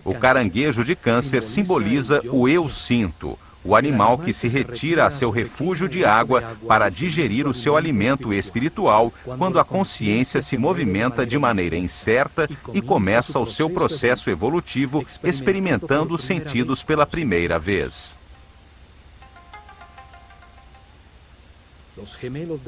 O caranguejo de câncer simboliza o eu sinto, o animal que se retira a seu refúgio de água para digerir o seu alimento espiritual quando a consciência se movimenta de maneira incerta e começa o seu processo evolutivo experimentando os sentidos pela primeira vez.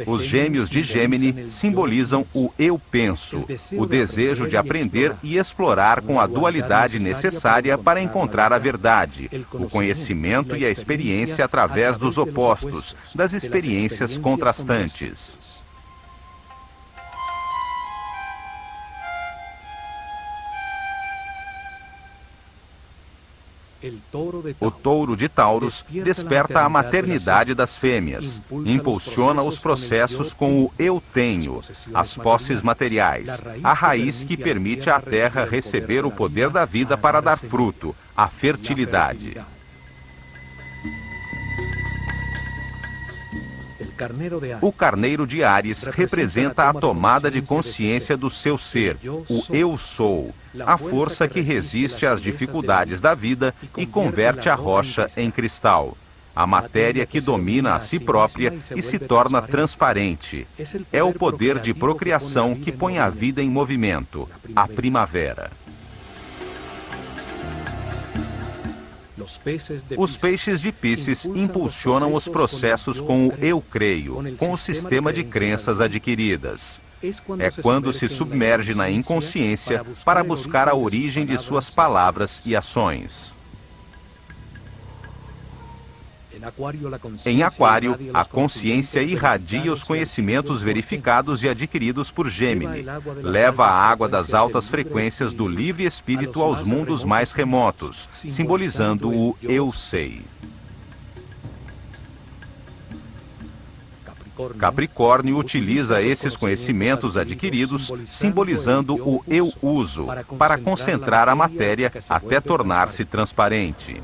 Os gêmeos de Gêmini simbolizam o eu penso, o desejo de aprender e explorar com a dualidade necessária para encontrar a verdade, o conhecimento e a experiência através dos opostos, das experiências contrastantes. O touro de Taurus desperta a maternidade das fêmeas, impulsiona os processos com o eu tenho, as posses materiais, a raiz que permite à terra receber o poder da vida para dar fruto, a fertilidade. O carneiro de Áries representa a tomada de consciência do seu ser, o eu sou, a força que resiste às dificuldades da vida e converte a rocha em cristal, a matéria que domina a si própria e se torna transparente. É o poder de procriação que põe a vida em movimento, a primavera. Os peixes de Pícis impulsionam os processos com o eu creio, com o sistema de crenças adquiridas. É quando se submerge na inconsciência para buscar a origem de suas palavras e ações. Em Aquário, a consciência irradia os conhecimentos verificados e adquiridos por Gêmini. Leva a água das altas frequências do livre espírito aos mundos mais remotos, simbolizando o eu sei. Capricórnio utiliza esses conhecimentos adquiridos, simbolizando o eu uso, para concentrar a matéria até tornar-se transparente.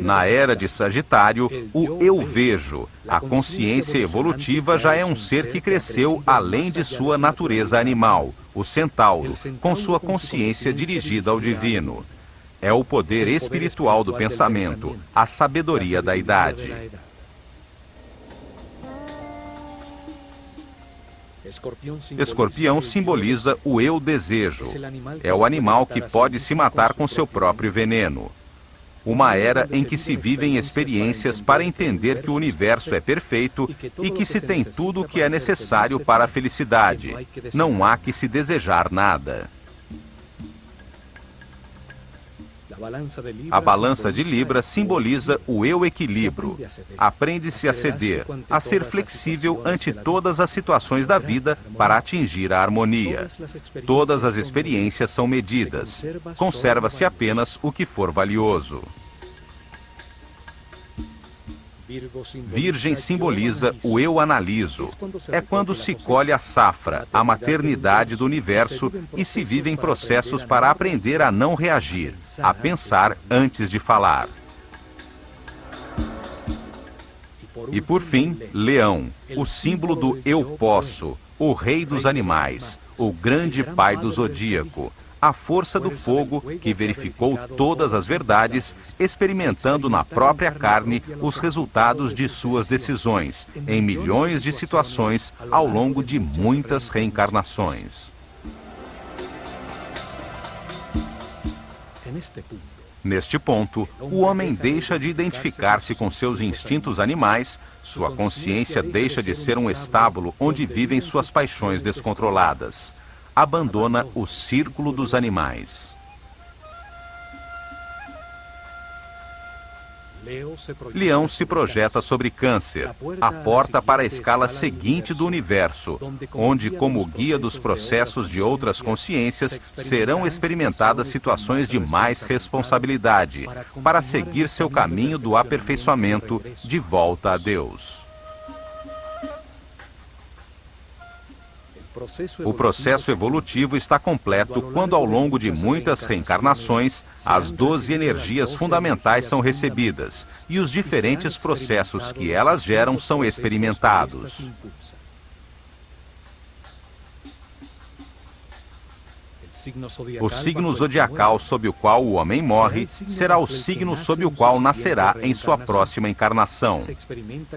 Na era de Sagitário, o eu vejo, a consciência evolutiva já é um ser que cresceu além de sua natureza animal, o centauro, com sua consciência dirigida ao divino. É o poder espiritual do pensamento, a sabedoria da idade. Escorpião simboliza o eu desejo. É o animal que pode se matar com seu próprio veneno. Uma era em que se vivem experiências para entender que o universo é perfeito e que se tem tudo o que é necessário para a felicidade. Não há que se desejar nada. A balança de Libra simboliza o eu equilíbrio. Aprende-se a ceder, a ser flexível ante todas as situações da vida para atingir a harmonia. Todas as experiências são medidas. Conserva-se apenas o que for valioso. Virgem simboliza o eu analiso. É quando se colhe a safra, a maternidade do universo e se vivem processos para aprender a não reagir, a pensar antes de falar. E por fim, Leão, o símbolo do eu posso, o rei dos animais, o grande pai do zodíaco. A força do fogo que verificou todas as verdades, experimentando na própria carne os resultados de suas decisões, em milhões de situações ao longo de muitas reencarnações. Neste ponto, o homem deixa de identificar-se com seus instintos animais, sua consciência deixa de ser um estábulo onde vivem suas paixões descontroladas. Abandona o círculo dos animais. Leão se projeta sobre Câncer, a porta para a escala seguinte do universo, onde, como guia dos processos de outras consciências, serão experimentadas situações de mais responsabilidade, para seguir seu caminho do aperfeiçoamento de volta a Deus. O processo evolutivo está completo quando, ao longo de muitas reencarnações, as 12 energias fundamentais são recebidas e os diferentes processos que elas geram são experimentados. O signo zodiacal sob o qual o homem morre será o signo sob o qual nascerá em sua próxima encarnação.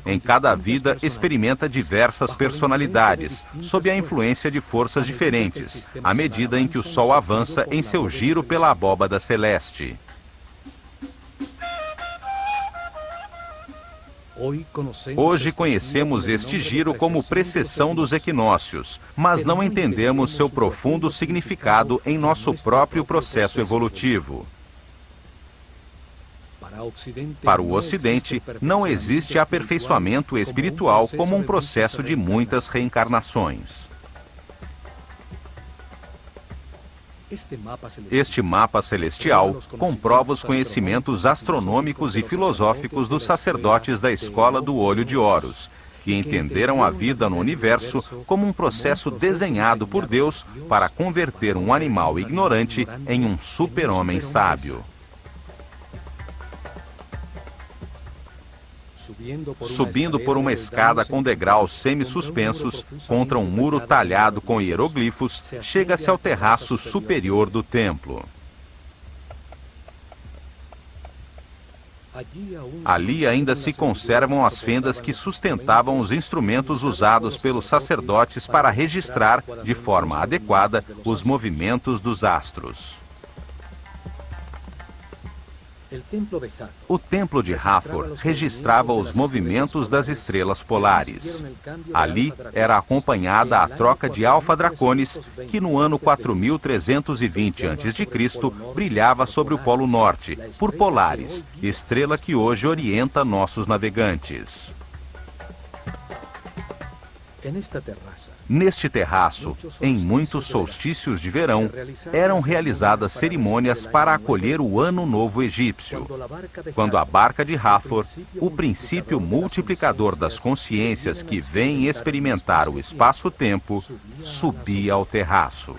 Em cada vida, experimenta diversas personalidades, sob a influência de forças diferentes, à medida em que o Sol avança em seu giro pela abóbada celeste. Hoje conhecemos este giro como precessão dos equinócios, mas não entendemos seu profundo significado em nosso próprio processo evolutivo. Para o Ocidente, não existe aperfeiçoamento espiritual como um processo de muitas reencarnações. Este mapa celestial comprova os conhecimentos astronômicos e filosóficos dos sacerdotes da escola do Olho de Horus, que entenderam a vida no universo como um processo desenhado por Deus para converter um animal ignorante em um super-homem sábio. Subindo por uma escada com degraus semi-suspensos contra um muro talhado com hieroglifos, chega-se ao terraço superior do templo. Ali ainda se conservam as fendas que sustentavam os instrumentos usados pelos sacerdotes para registrar, de forma adequada, os movimentos dos astros. O templo de Hathor registrava os movimentos das estrelas polares. Ali era acompanhada a troca de Alfa Draconis, que no ano 4320 a.C. brilhava sobre o Polo Norte, por Polaris, estrela que hoje orienta nossos navegantes. Neste terraço, em muitos solstícios de verão, eram realizadas cerimônias para acolher o Ano Novo Egípcio, quando a barca de Hathor, o princípio multiplicador das consciências que vêm experimentar o espaço-tempo, subia ao terraço.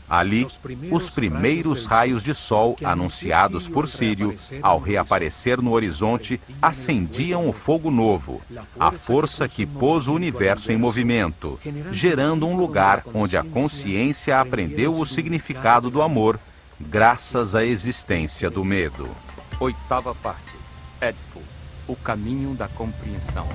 Ali, os primeiros raios de sol anunciados por Sírio, ao reaparecer no horizonte, acendiam o fogo novo, a força que pôs o universo em movimento, gerando um lugar onde a consciência aprendeu o significado do amor, graças à existência do medo. Oitava parte. Édipo, o caminho da compreensão.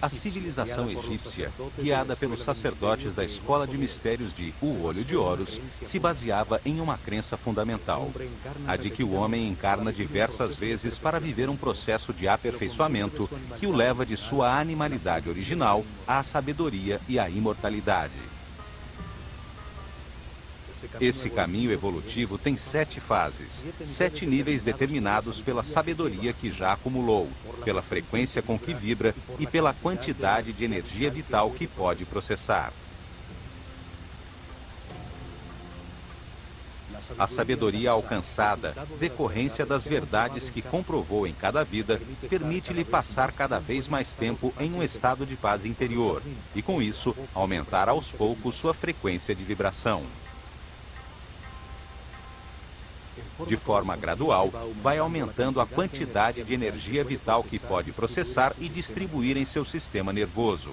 A civilização egípcia, guiada pelos sacerdotes da escola de mistérios de O Olho de Horus, se baseava em uma crença fundamental, a de que o homem encarna diversas vezes para viver um processo de aperfeiçoamento que o leva de sua animalidade original à sabedoria e à imortalidade. Esse caminho evolutivo tem 7 fases, 7 níveis determinados pela sabedoria que já acumulou, pela frequência com que vibra e pela quantidade de energia vital que pode processar. A sabedoria alcançada, decorrência das verdades que comprovou em cada vida, permite-lhe passar cada vez mais tempo em um estado de paz interior e, com isso, aumentar aos poucos sua frequência de vibração. De forma gradual, vai aumentando a quantidade de energia vital que pode processar e distribuir em seu sistema nervoso.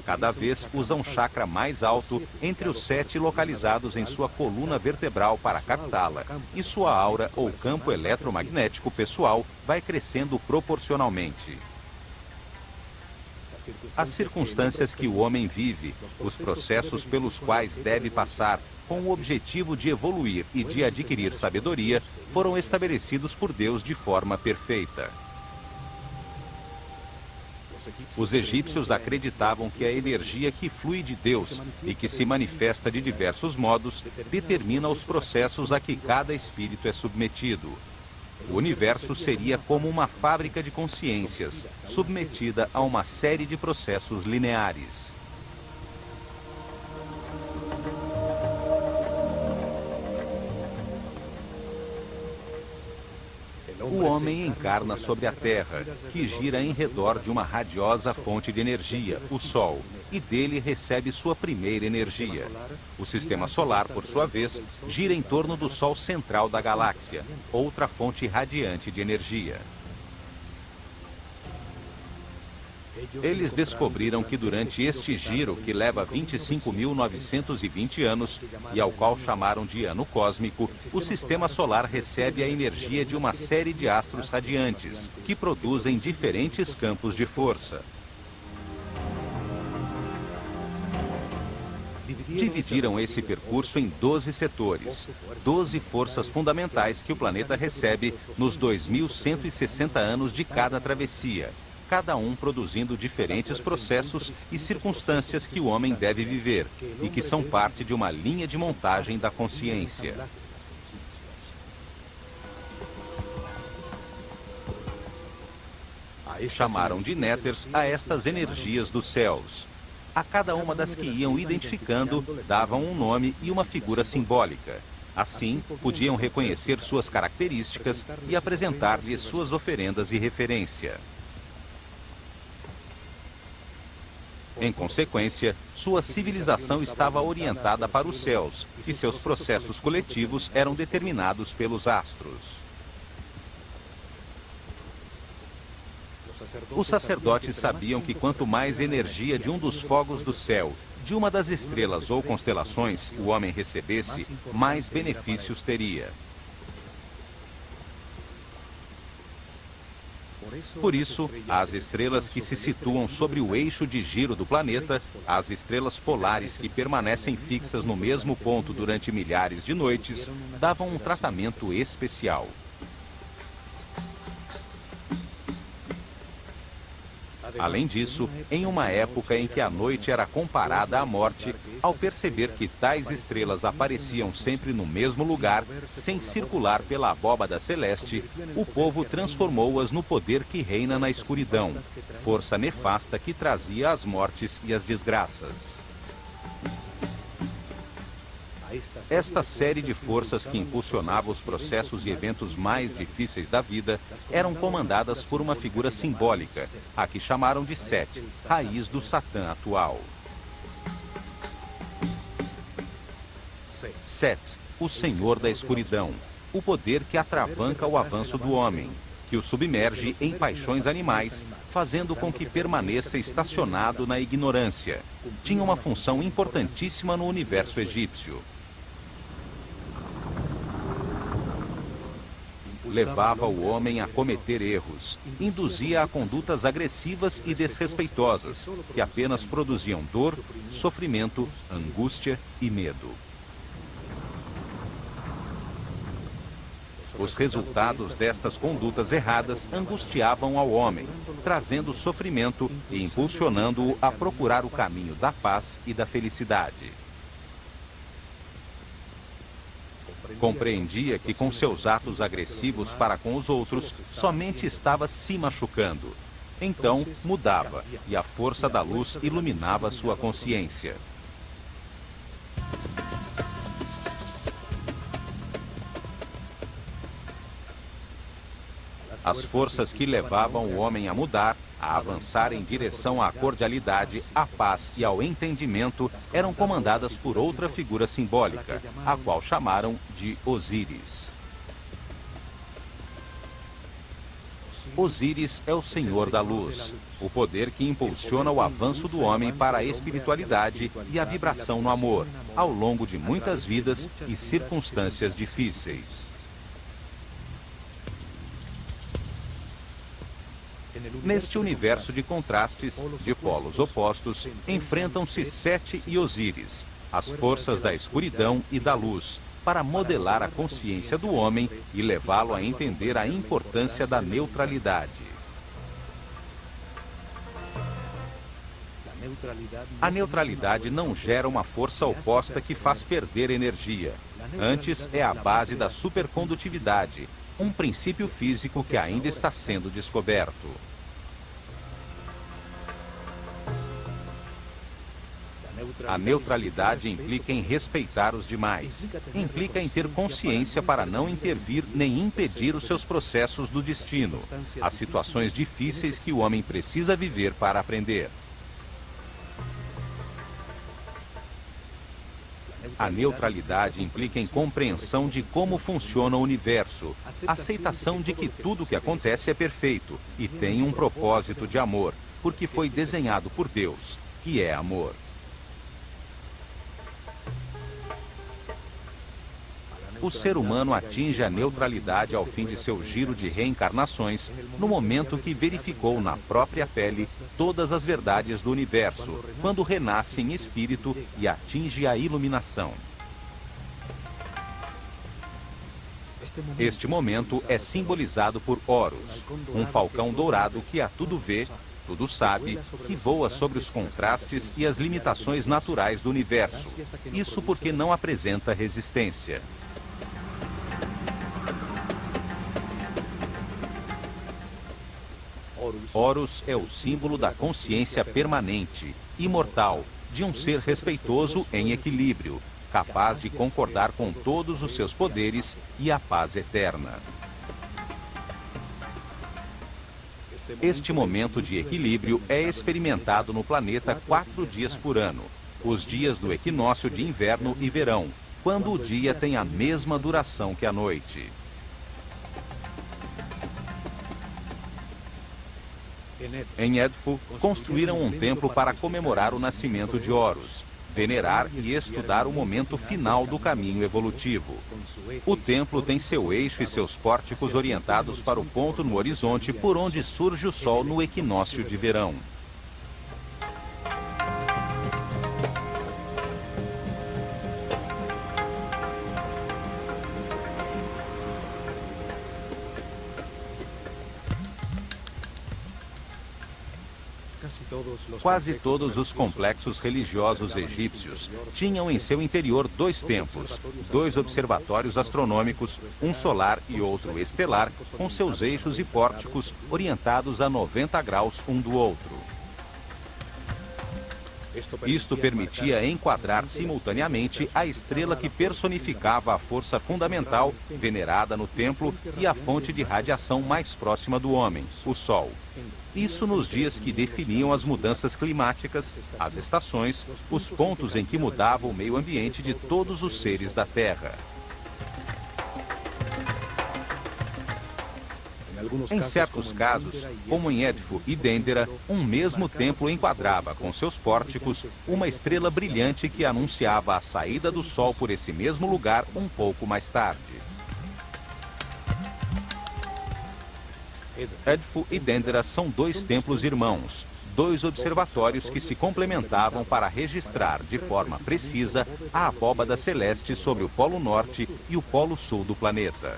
Cada vez usa um chakra mais alto entre os 7 localizados em sua coluna vertebral para captá-la, e sua aura ou campo eletromagnético pessoal vai crescendo proporcionalmente. As circunstâncias que o homem vive, os processos pelos quais deve passar, com o objetivo de evoluir e de adquirir sabedoria, foram estabelecidos por Deus de forma perfeita. Os egípcios acreditavam que a energia que flui de Deus e que se manifesta de diversos modos determina os processos a que cada espírito é submetido. O universo seria como uma fábrica de consciências, submetida a uma série de processos lineares. O homem encarna sobre a Terra, que gira em redor de uma radiosa fonte de energia, o Sol, e dele recebe sua primeira energia. O Sistema Solar, por sua vez, gira em torno do Sol central da galáxia, outra fonte radiante de energia. Eles descobriram que durante este giro, que leva 25.920 anos, e ao qual chamaram de ano cósmico, o Sistema Solar recebe a energia de uma série de astros radiantes, que produzem diferentes campos de força. Dividiram esse percurso em 12 setores, 12 forças fundamentais que o planeta recebe nos 2.160 anos de cada travessia, cada um produzindo diferentes processos e circunstâncias que o homem deve viver e que são parte de uma linha de montagem da consciência. Chamaram de néters a estas energias dos céus. A cada uma das que iam identificando, davam um nome e uma figura simbólica. Assim, podiam reconhecer suas características e apresentar-lhes suas oferendas e referência. Em consequência, sua civilização estava orientada para os céus e seus processos coletivos eram determinados pelos astros. Os sacerdotes sabiam que quanto mais energia de um dos fogos do céu, de uma das estrelas ou constelações, o homem recebesse, mais benefícios teria. Por isso, as estrelas que se situam sobre o eixo de giro do planeta, as estrelas polares que permanecem fixas no mesmo ponto durante milhares de noites, davam um tratamento especial. Além disso, em uma época em que a noite era comparada à morte, ao perceber que tais estrelas apareciam sempre no mesmo lugar, sem circular pela abóbada celeste, o povo transformou-as no poder que reina na escuridão, força nefasta que trazia as mortes e as desgraças. Esta série de forças que impulsionava os processos e eventos mais difíceis da vida eram comandadas por uma figura simbólica, a que chamaram de Set, raiz do Satã atual. Set, o Senhor da Escuridão, o poder que atravanca o avanço do homem, que o submerge em paixões animais, fazendo com que permaneça estacionado na ignorância. Tinha uma função importantíssima no universo egípcio. Levava o homem a cometer erros, induzia a condutas agressivas e desrespeitosas, que apenas produziam dor, sofrimento, angústia e medo. Os resultados destas condutas erradas angustiavam ao homem, trazendo sofrimento e impulsionando-o a procurar o caminho da paz e da felicidade. Compreendia que com seus atos agressivos para com os outros, somente estava se machucando. Então, mudava, e a força da luz iluminava sua consciência. As forças que levavam o homem a mudar, a avançar em direção à cordialidade, à paz e ao entendimento, eram comandadas por outra figura simbólica, a qual chamaram de Osíris. Osíris é o Senhor da Luz, o poder que impulsiona o avanço do homem para a espiritualidade e a vibração no amor, ao longo de muitas vidas e circunstâncias difíceis. Neste universo de contrastes, de polos opostos, enfrentam-se Sete e Osíris, as forças da escuridão e da luz, para modelar a consciência do homem e levá-lo a entender a importância da neutralidade. A neutralidade não gera uma força oposta que faz perder energia. Antes, é a base da supercondutividade, um princípio físico que ainda está sendo descoberto. A neutralidade implica em respeitar os demais. Implica em ter consciência para não intervir nem impedir os seus processos do destino, as situações difíceis que o homem precisa viver para aprender. A neutralidade implica em compreensão de como funciona o universo, aceitação de que tudo o que acontece é perfeito e tem um propósito de amor, porque foi desenhado por Deus, que é amor. O ser humano atinge a neutralidade ao fim de seu giro de reencarnações, no momento que verificou na própria pele todas as verdades do universo, quando renasce em espírito e atinge a iluminação. Este momento é simbolizado por Horus, um falcão dourado que a tudo vê, tudo sabe, que voa sobre os contrastes e as limitações naturais do universo. Isso porque não apresenta resistência. Horus é o símbolo da consciência permanente, imortal, de um ser respeitoso em equilíbrio, capaz de concordar com todos os seus poderes e a paz eterna. Este momento de equilíbrio é experimentado no planeta 4 dias por ano, os dias do equinócio de inverno e verão, quando o dia tem a mesma duração que a noite. Em Edfu, construíram um templo para comemorar o nascimento de Horus, venerar e estudar o momento final do caminho evolutivo. O templo tem seu eixo e seus pórticos orientados para o ponto no horizonte por onde surge o sol no equinócio de verão. Quase todos os complexos religiosos egípcios tinham em seu interior 2 templos, 2 observatórios astronômicos, um solar e outro estelar, com seus eixos e pórticos orientados a 90 graus um do outro. Isto permitia enquadrar simultaneamente a estrela que personificava a força fundamental venerada no templo e a fonte de radiação mais próxima do homem, o Sol. Isso nos dias que definiam as mudanças climáticas, as estações, os pontos em que mudava o meio ambiente de todos os seres da Terra. Em certos casos, como em Edfu e Dendera, um mesmo templo enquadrava com seus pórticos uma estrela brilhante que anunciava a saída do Sol por esse mesmo lugar um pouco mais tarde. Edfu e Dendera são 2 templos irmãos, 2 observatórios que se complementavam para registrar de forma precisa a abóbada celeste sobre o Polo Norte e o Polo Sul do planeta.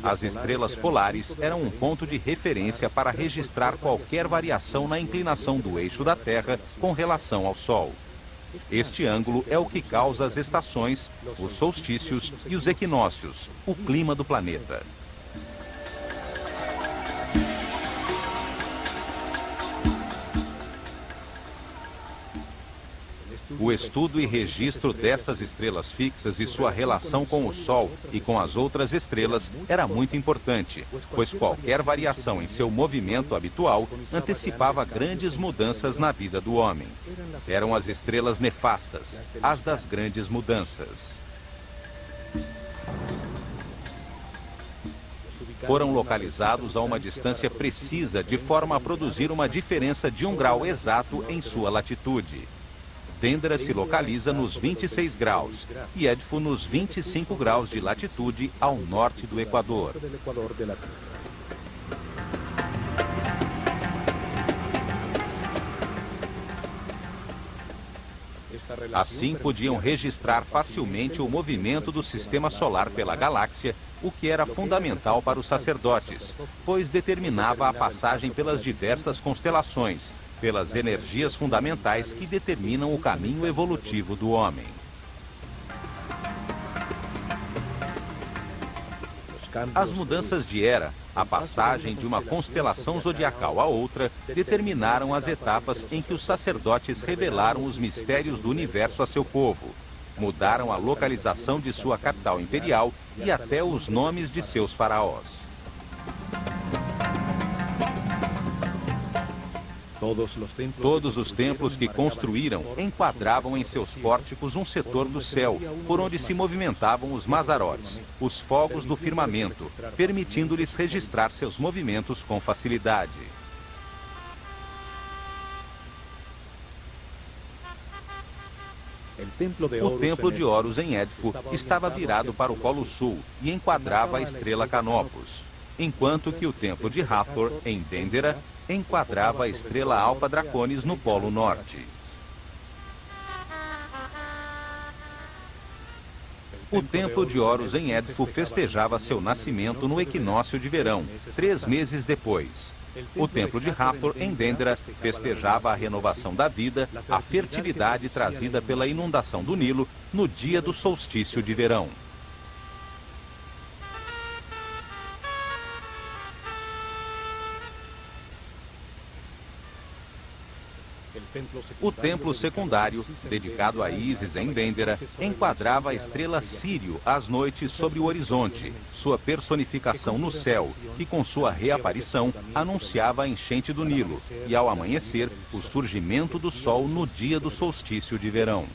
As estrelas polares eram um ponto de referência para registrar qualquer variação na inclinação do eixo da Terra com relação ao Sol. Este ângulo é o que causa as estações, os solstícios e os equinócios, o clima do planeta. O estudo e registro destas estrelas fixas e sua relação com o Sol e com as outras estrelas era muito importante, pois qualquer variação em seu movimento habitual antecipava grandes mudanças na vida do homem. Eram as estrelas nefastas, as das grandes mudanças. Foram localizados a uma distância precisa de forma a produzir uma diferença de 1 grau exato em sua latitude. Dendera se localiza nos 26 graus e Edfu nos 25 graus de latitude ao norte do Equador. Assim podiam registrar facilmente o movimento do sistema solar pela galáxia, o que era fundamental para os sacerdotes, pois determinava a passagem pelas diversas constelações, pelas energias fundamentais que determinam o caminho evolutivo do homem. As mudanças de era, a passagem de uma constelação zodiacal a outra, determinaram as etapas em que os sacerdotes revelaram os mistérios do universo a seu povo. Mudaram a localização de sua capital imperial e até os nomes de seus faraós. Todos os templos que construíram enquadravam em seus pórticos um setor do céu, por onde se movimentavam os mazarotes, os fogos do firmamento, permitindo-lhes registrar seus movimentos com facilidade. O templo de Horus em Édifo estava virado para o Polo Sul e enquadrava a estrela Canopus, enquanto que o templo de Hathor, em Dendera, enquadrava a estrela Alpha Draconis no Polo Norte. O templo de Horus em Édifo festejava seu nascimento no equinócio de verão, 3 meses depois. O templo de Hathor, em Dendera, festejava a renovação da vida, a fertilidade trazida pela inundação do Nilo no dia do solstício de verão. O templo secundário, dedicado a Ísis em Dendera, enquadrava a estrela Sírio às noites sobre o horizonte, sua personificação no céu, que com sua reaparição anunciava a enchente do Nilo, e ao amanhecer, o surgimento do sol no dia do solstício de verão.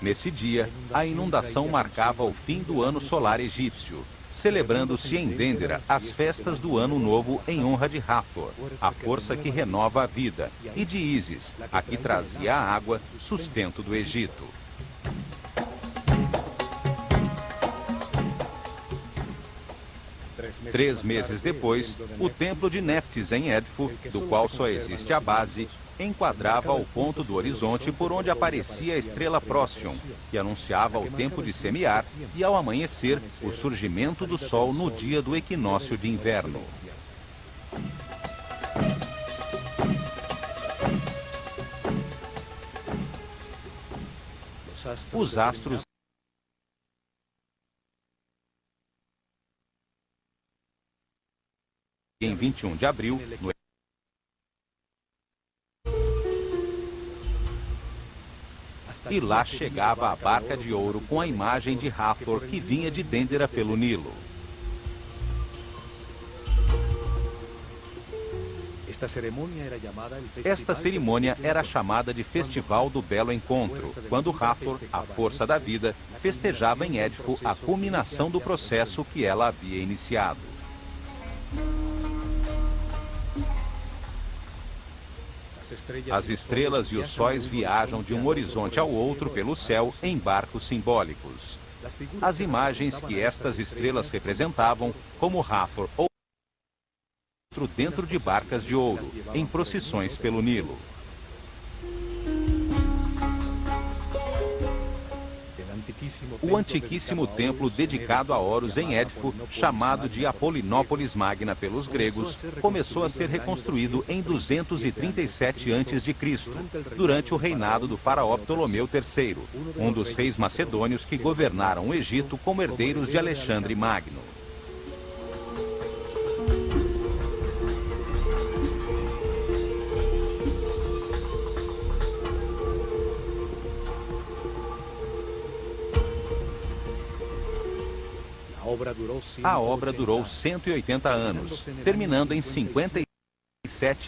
Nesse dia, a inundação marcava o fim do ano solar egípcio, celebrando-se em Dendera as festas do Ano Novo em honra de Hathor, a força que renova a vida, e de Ísis, a que trazia a água, sustento do Egito. Três meses depois, o templo de Neftis em Édifo, do qual só existe a base, enquadrava o ponto do horizonte por onde aparecia a estrela Próxion, que anunciava o tempo de semear e, ao amanhecer, o surgimento do sol no dia do equinócio de inverno. Os astros em 21 de abril, no e lá chegava a barca de ouro com a imagem de Hathor que vinha de Dendera pelo Nilo. Esta cerimônia era chamada de Festival do Belo Encontro, quando Hathor, a força da vida, festejava em Édifo a culminação do processo que ela havia iniciado. As estrelas e os sóis viajam de um horizonte ao outro pelo céu em barcos simbólicos. As imagens que estas estrelas representavam, como Hathor ou outro dentro de barcas de ouro, em procissões pelo Nilo. O antiquíssimo templo dedicado a Horus em Édifo, chamado de Apolinópolis Magna pelos gregos, começou a ser reconstruído em 237 a.C., durante o reinado do faraó Ptolomeu III, um dos reis macedônios que governaram o Egito como herdeiros de Alexandre Magno. A obra durou 180 anos, terminando em 57.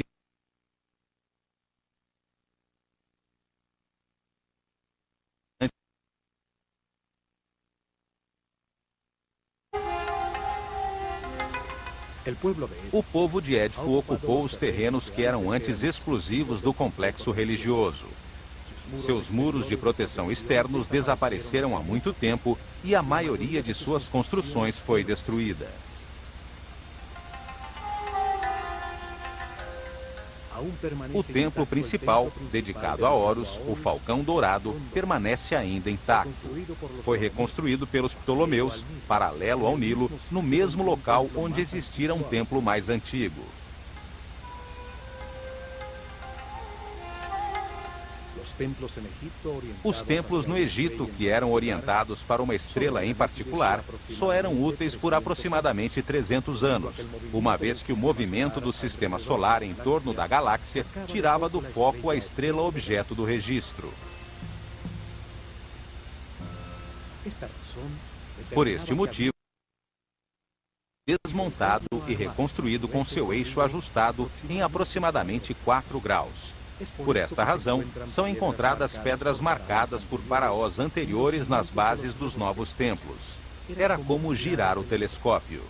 O povo de Édifo ocupou os terrenos que eram antes exclusivos do complexo religioso. Seus muros de proteção externos desapareceram há muito tempo e a maioria de suas construções foi destruída. O templo principal, dedicado a Horus, o Falcão Dourado, permanece ainda intacto. Foi reconstruído pelos Ptolomeus, paralelo ao Nilo, no mesmo local onde existira um templo mais antigo. Os templos no Egito, que eram orientados para uma estrela em particular, só eram úteis por aproximadamente 300 anos, uma vez que o movimento do sistema solar em torno da galáxia tirava do foco a estrela objeto do registro. Por este motivo, desmontado e reconstruído com seu eixo ajustado em aproximadamente 4 graus. Por esta razão, são encontradas pedras marcadas por faraós anteriores nas bases dos novos templos. Era como girar o telescópio.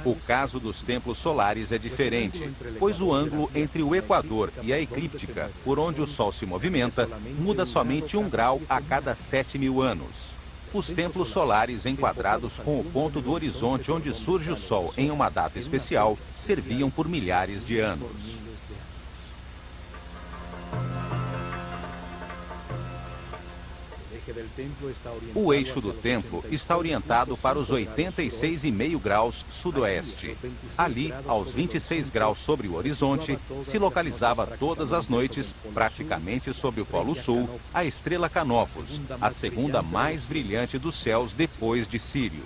O caso dos templos solares é diferente, pois o ângulo entre o equador e a eclíptica, por onde o Sol se movimenta, muda somente 1 grau a cada 7.000 anos. Os templos solares enquadrados com o ponto do horizonte onde surge o Sol em uma data especial, serviam por milhares de anos. O eixo do templo está orientado para os 86,5 graus sudoeste. Ali, aos 26 graus sobre o horizonte, se localizava todas as noites, praticamente sobre o Polo Sul, a estrela Canopus, a segunda mais brilhante dos céus depois de Sírio.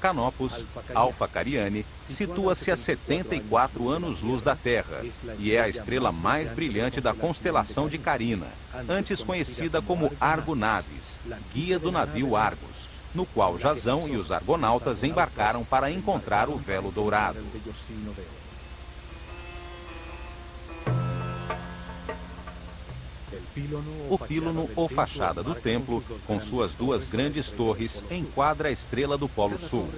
Canopus, Alpha Cariani, situa-se a 74 anos-luz da Terra e é a estrela mais brilhante da constelação de Carina, antes conhecida como Argo Navis, guia do navio Argos, no qual Jasão e os argonautas embarcaram para encontrar o véu dourado. O pílono ou fachada do templo, com suas 2 grandes torres, enquadra a estrela do Polo Sul.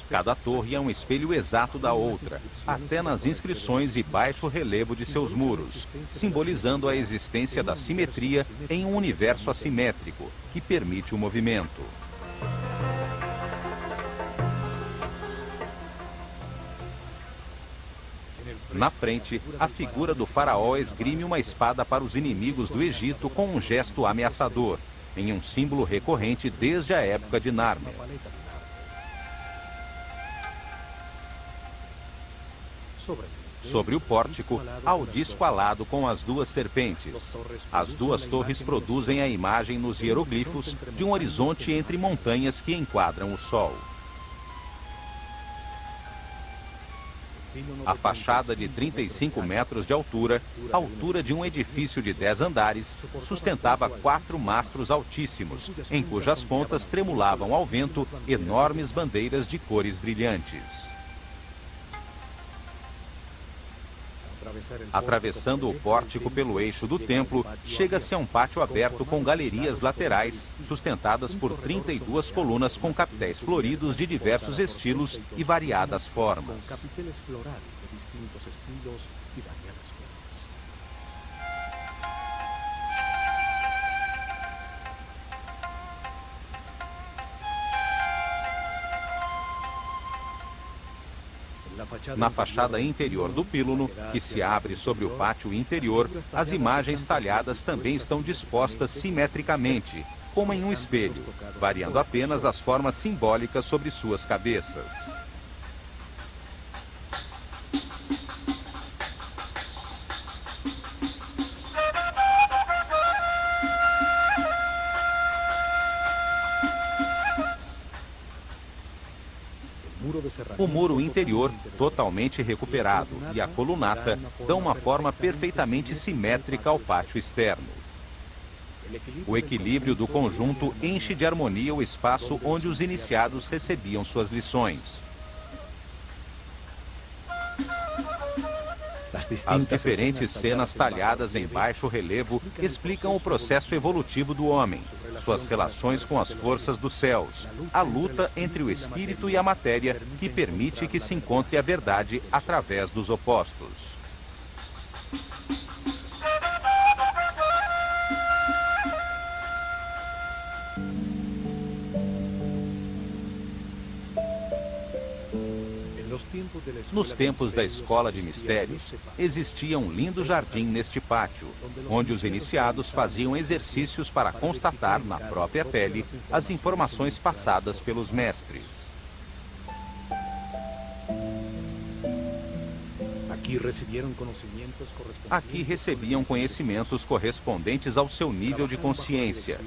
Cada torre é um espelho exato da outra, até nas inscrições e baixo relevo de seus muros, simbolizando a existência da simetria em um universo assimétrico, que permite o movimento. Na frente, a figura do faraó esgrime uma espada para os inimigos do Egito com um gesto ameaçador, em um símbolo recorrente desde a época de Nárnia. Sobre o pórtico, há o disco alado com as 2 serpentes. As 2 torres produzem a imagem nos hieroglifos de um horizonte entre montanhas que enquadram o Sol. A fachada de 35 metros de altura, altura de um edifício de 10 andares, sustentava 4 mastros altíssimos, em cujas pontas tremulavam ao vento enormes bandeiras de cores brilhantes. Atravessando o pórtico pelo eixo do templo, chega-se a um pátio aberto com galerias laterais, sustentadas por 32 colunas com capitéis floridos de diversos estilos e variadas formas. Na fachada interior do pílono, que se abre sobre o pátio interior, as imagens talhadas também estão dispostas simetricamente, como em um espelho, variando apenas as formas simbólicas sobre suas cabeças. O muro interior, totalmente recuperado, e a colunata dão uma forma perfeitamente simétrica ao pátio externo. O equilíbrio do conjunto enche de harmonia o espaço onde os iniciados recebiam suas lições. As diferentes cenas talhadas em baixo relevo explicam o processo evolutivo do homem, suas relações com as forças dos céus, a luta entre o espírito e a matéria que permite que se encontre a verdade através dos opostos. Nos tempos da Escola de Mistérios, existia um lindo jardim neste pátio, onde os iniciados faziam exercícios para constatar na própria pele as informações passadas pelos mestres. Aqui recebiam conhecimentos correspondentes ao seu nível de consciência.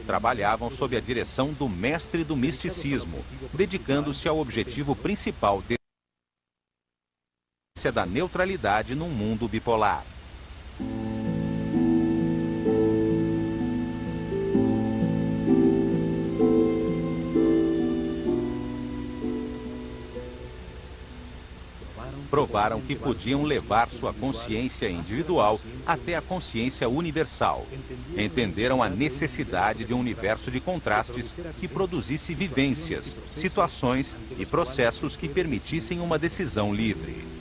Trabalhavam sob a direção do mestre do misticismo, dedicando-se ao objetivo principal da neutralidade num mundo bipolar. Provaram que podiam levar sua consciência individual até a consciência universal. Entenderam a necessidade de um universo de contrastes que produzisse vivências, situações e processos que permitissem uma decisão livre.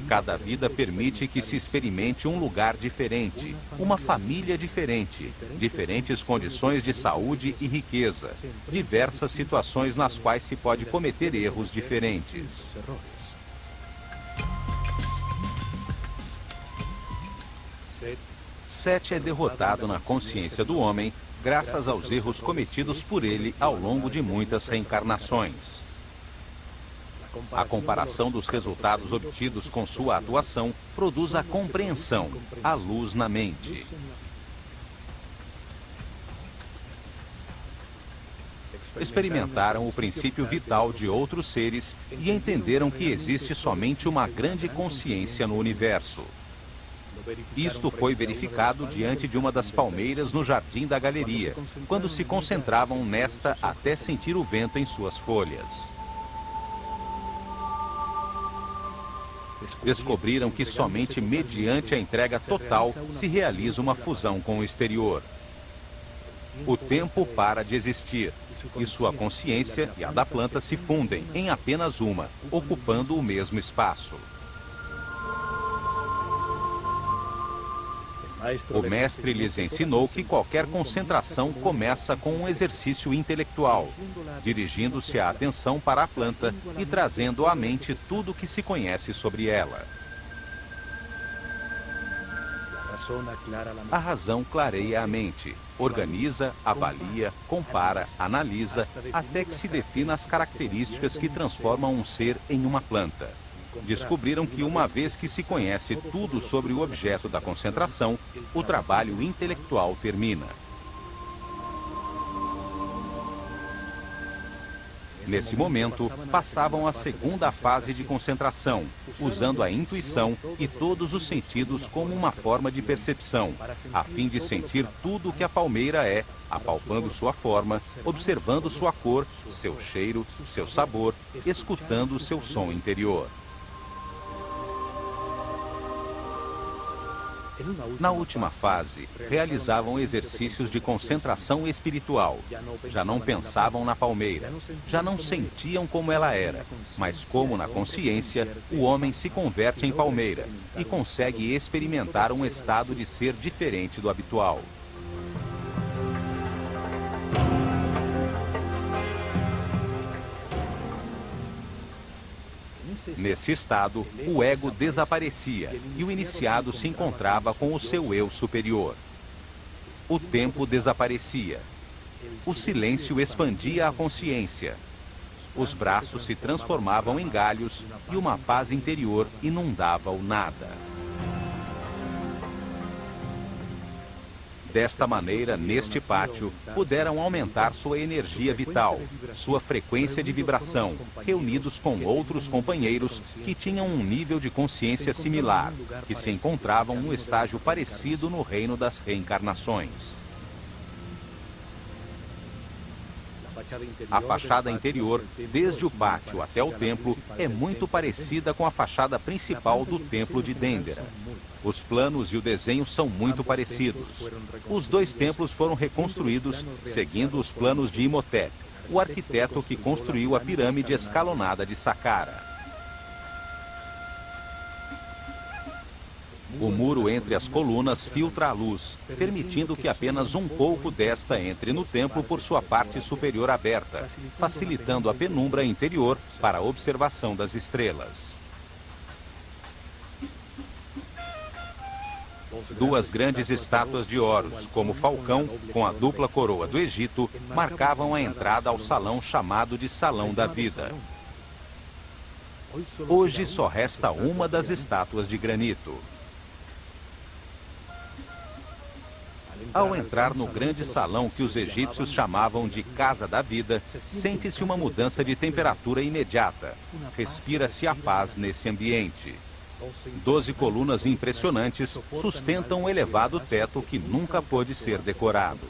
Cada vida permite que se experimente um lugar diferente, uma família diferente, diferentes condições de saúde e riqueza, diversas situações nas quais se pode cometer erros diferentes. Sete é derrotado na consciência do homem graças aos erros cometidos por ele ao longo de muitas reencarnações. A comparação dos resultados obtidos com sua atuação produz a compreensão, a luz na mente. Experimentaram o princípio vital de outros seres e entenderam que existe somente uma grande consciência no universo. Isto foi verificado diante de uma das palmeiras no jardim da galeria, quando se concentravam nesta até sentir o vento em suas folhas. Descobriram que somente mediante a entrega total se realiza uma fusão com o exterior. O tempo para de existir, e sua consciência e a da planta se fundem em apenas uma, ocupando o mesmo espaço. O mestre lhes ensinou que qualquer concentração começa com um exercício intelectual, dirigindo-se a atenção para a planta e trazendo à mente tudo o que se conhece sobre ela. A razão clareia a mente, organiza, avalia, compara, analisa, até que se defina as características que transformam um ser em uma planta. Descobriram que uma vez que se conhece tudo sobre o objeto da concentração, o trabalho intelectual termina. Nesse momento, passavam à segunda fase de concentração, usando a intuição e todos os sentidos como uma forma de percepção, a fim de sentir tudo o que a palmeira é, apalpando sua forma, observando sua cor, seu cheiro, seu sabor, escutando o seu som interior. Na última fase, realizavam exercícios de concentração espiritual. Já não pensavam na palmeira, já não sentiam como ela era, mas como na consciência, o homem se converte em palmeira e consegue experimentar um estado de ser diferente do habitual. Nesse estado, o ego desaparecia e o iniciado se encontrava com o seu eu superior. O tempo desaparecia. O silêncio expandia a consciência. Os braços se transformavam em galhos e uma paz interior inundava o nada. Desta maneira, neste pátio, puderam aumentar sua energia vital, sua frequência de vibração, reunidos com outros companheiros que tinham um nível de consciência similar, que se encontravam num estágio parecido no reino das reencarnações. A fachada interior, desde o pátio até o templo, é muito parecida com a fachada principal do templo de Dendera. Os planos e o desenho são muito parecidos. Os dois templos foram reconstruídos seguindo os planos de Imhotep, o arquiteto que construiu a pirâmide escalonada de Saqqara. O muro entre as colunas filtra a luz, permitindo que apenas um pouco desta entre no templo por sua parte superior aberta, facilitando a penumbra interior para a observação das estrelas. Duas grandes estátuas de Horus, como falcão, com a dupla coroa do Egito, marcavam a entrada ao salão chamado de Salão da Vida. Hoje só resta uma das estátuas de granito. Ao entrar no grande salão que os egípcios chamavam de Casa da Vida, sente-se uma mudança de temperatura imediata. Respira-se a paz nesse ambiente. 12 colunas impressionantes sustentam um elevado teto que nunca pôde ser decorado.